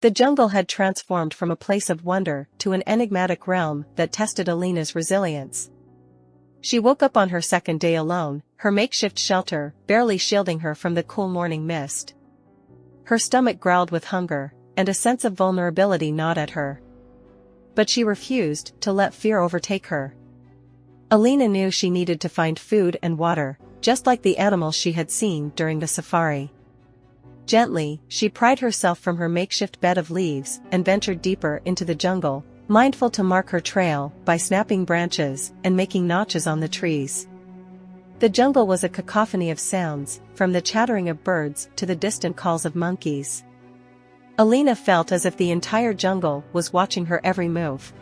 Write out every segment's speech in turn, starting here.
The jungle had transformed from a place of wonder to an enigmatic realm that tested Alina's resilience. She woke up on her second day alone, her makeshift shelter barely shielding her from the cool morning mist. Her stomach growled with hunger, and a sense of vulnerability gnawed at her. But she refused to let fear overtake her. Alina knew she needed to find food and water, just like the animals she had seen during the safari. Gently, she pried herself from her makeshift bed of leaves and ventured deeper into the jungle, mindful to mark her trail by snapping branches and making notches on the trees. The jungle was a cacophony of sounds, from the chattering of birds to the distant calls of monkeys. Alina felt as if the entire jungle was watching her every move.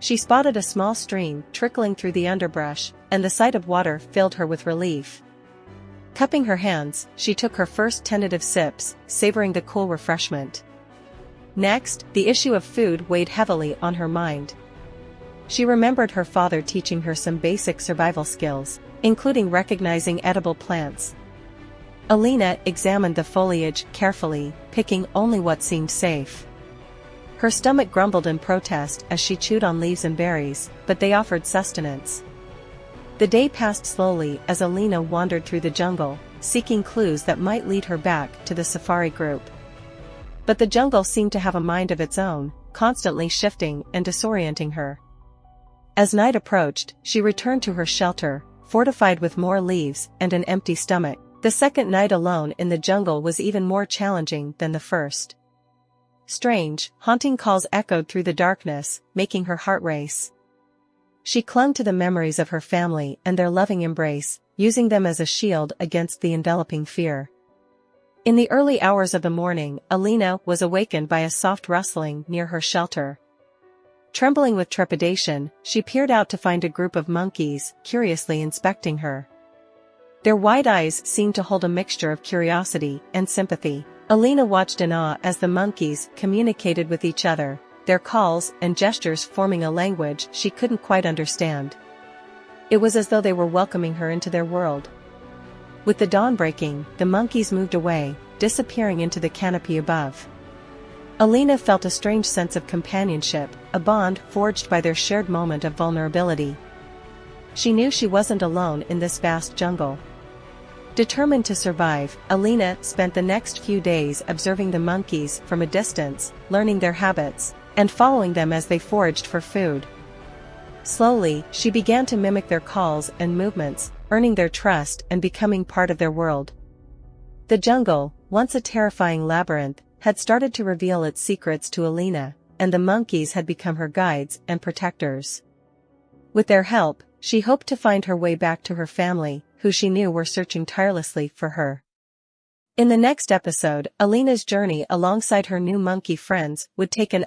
She spotted a small stream trickling through the underbrush, and the sight of water filled her with relief. Cupping her hands, she took her first tentative sips, savoring the cool refreshment. Next, the issue of food weighed heavily on her mind. She remembered her father teaching her some basic survival skills, including recognizing edible plants. Alina examined the foliage carefully, picking only what seemed safe. Her stomach grumbled in protest as she chewed on leaves and berries, but they offered sustenance. The day passed slowly as Alina wandered through the jungle, seeking clues that might lead her back to the safari group. But the jungle seemed to have a mind of its own, constantly shifting and disorienting her. As night approached, she returned to her shelter, fortified with more leaves and an empty stomach. The second night alone in the jungle was even more challenging than the first. Strange, haunting calls echoed through the darkness, making her heart race. She clung to the memories of her family and their loving embrace, using them as a shield against the enveloping fear. In the early hours of the morning, Alina was awakened by a soft rustling near her shelter. Trembling with trepidation, she peered out to find a group of monkeys curiously inspecting her. Their wide eyes seemed to hold a mixture of curiosity and sympathy. Alina watched in awe as the monkeys communicated with each other, their calls and gestures forming a language she couldn't quite understand. It was as though they were welcoming her into their world. With the dawn breaking, the monkeys moved away, disappearing into the canopy above. Alina felt a strange sense of companionship, a bond forged by their shared moment of vulnerability. She knew she wasn't alone in this vast jungle. Determined to survive, Alina spent the next few days observing the monkeys from a distance, learning their habits, and following them as they foraged for food. Slowly, she began to mimic their calls and movements, earning their trust and becoming part of their world. The jungle, once a terrifying labyrinth, had started to reveal its secrets to Alina, and the monkeys had become her guides and protectors. With their help, she hoped to find her way back to her family, who she knew were searching tirelessly for her. In the next episode, Alina's journey alongside her new monkey friends would take an